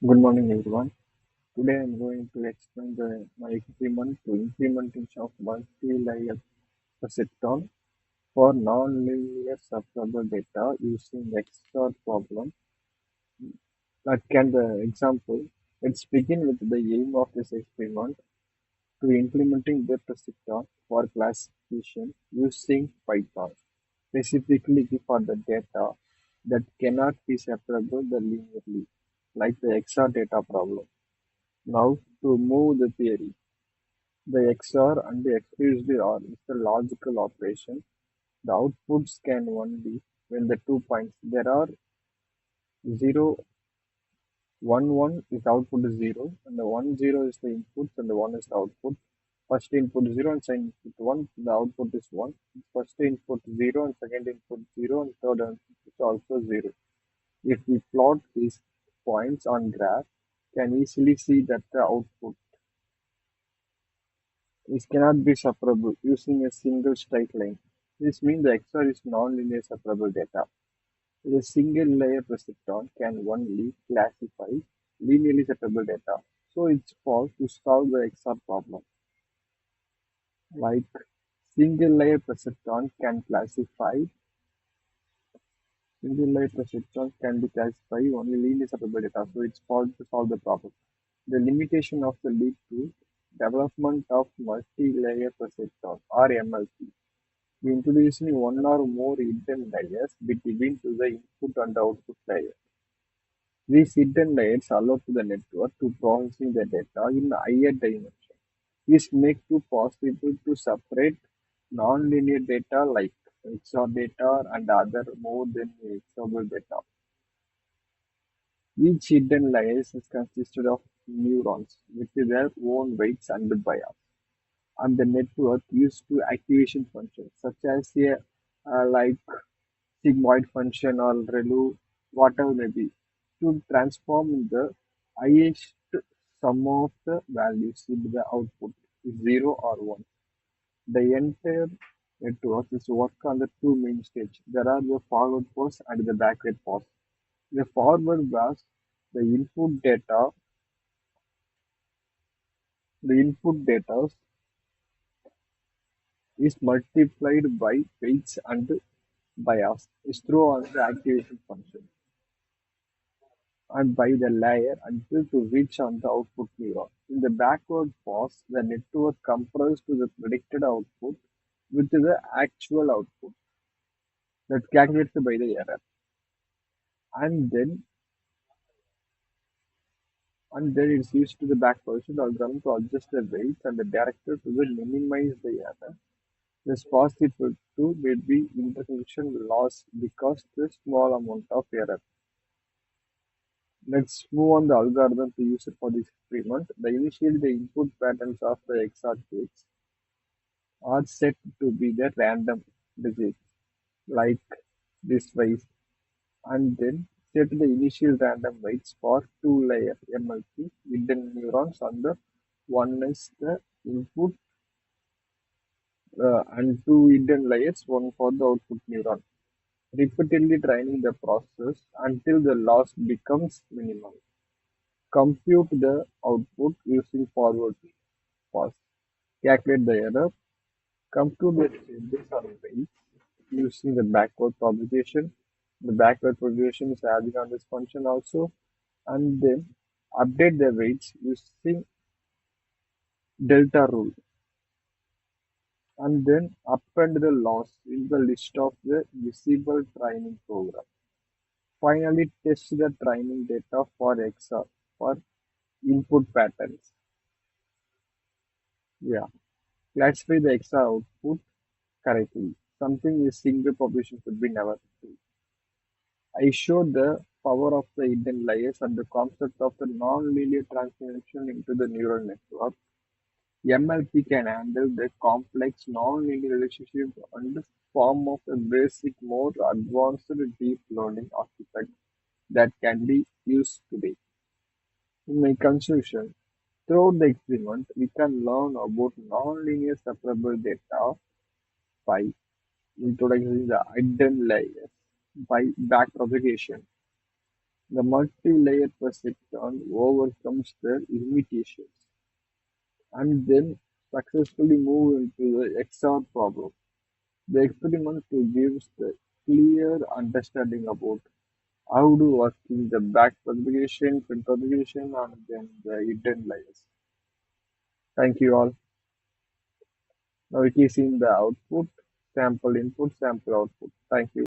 Good morning, everyone. Today I'm going to explain my experiment to implementation of multi-layer perceptron for non-linear separable data using XOR problem. That can the example. Let's begin with the aim of this experiment to implementing the perceptron for classification using Python, specifically for the data that cannot be separable linearly, like the XOR data problem. Now, to move the theory, the XOR and the exclusively OR is the logical operation. The outputs can only when the 2 points there are 0, 1, 1 is output is 0, and the 1, 0 is the input, and the 1 is the output. First input 0 and second input 1, the output is 1. First input 0 and second input 0, and third input is also 0. If we plot these points on graph, can easily see that the output is cannot be separable using a single straight line. This means the XOR is non-linear separable data. A single layer perceptron can only classify linearly separable data. So it's false to solve the XOR problem. Like single layer perceptron can classify single layer perceptron can be classified only linear separable data. So it's false to solve the problem. The limitation of the lead to development of multi-layer perceptron or MLP. Introducing one or more hidden layers between to the input and output layer. These hidden layers allow to the network to processing the data in higher dimension. This makes it possible to separate non-linear data like XOR data and other more than XOR data. Each hidden layer is consisted of neurons with their own weights and bias, and the network used to activation functions such as a like sigmoid function or ReLU, whatever may be, to transform the highest sum of the values into the output is 0 or 1. The entire network is work on the two main stages. There are the forward pass and the backward pass. The forward pass, the input data is multiplied by weights and bias is through on the activation function and by the layer until to reach on the output neuron. In the backward pass, the network compares to the predicted output with the actual output that calculated by the error. And then it's used to the backpropagation algorithm to adjust the weights and the director to the minimize the error. This possible to may be intersection loss because the small amount of error. Let's move on the algorithm to use it for this experiment. Initially the input patterns of the XOR gates are set to be the random digits like this way, and then set the initial random weights for two layer MLP hidden neurons on the one is the input and two hidden layers, one for the output neuron. Repeatedly training the process until the loss becomes minimal. Compute the output using forward pass. Calculate the error. Compute the changes on weights using the backward propagation. The backward propagation is adding on this function also, and then update the weights using delta rule, and then append the loss in the list of the visible training program. Finally, test the training data for XOR for input patterns. Yeah, classify the XOR output correctly. Something a single population could be never do. I showed the power of the hidden layers and the concept of the non-linear transformation into the neural network. MLP can handle the complex non-linear relationship and the form of a basic, more advanced deep learning architect that can be used today. In my conclusion, throughout the experiment, we can learn about non-linear separable data by introducing the hidden layers by backpropagation The multi-layer perceptron overcomes their limitations and then successfully move into the XR problem. The experiment to gives the clear understanding about how to working the backpropagation, propagation, and then the hidden layers. Thank you all. Now it is in the output, sample input, sample output. Thank you.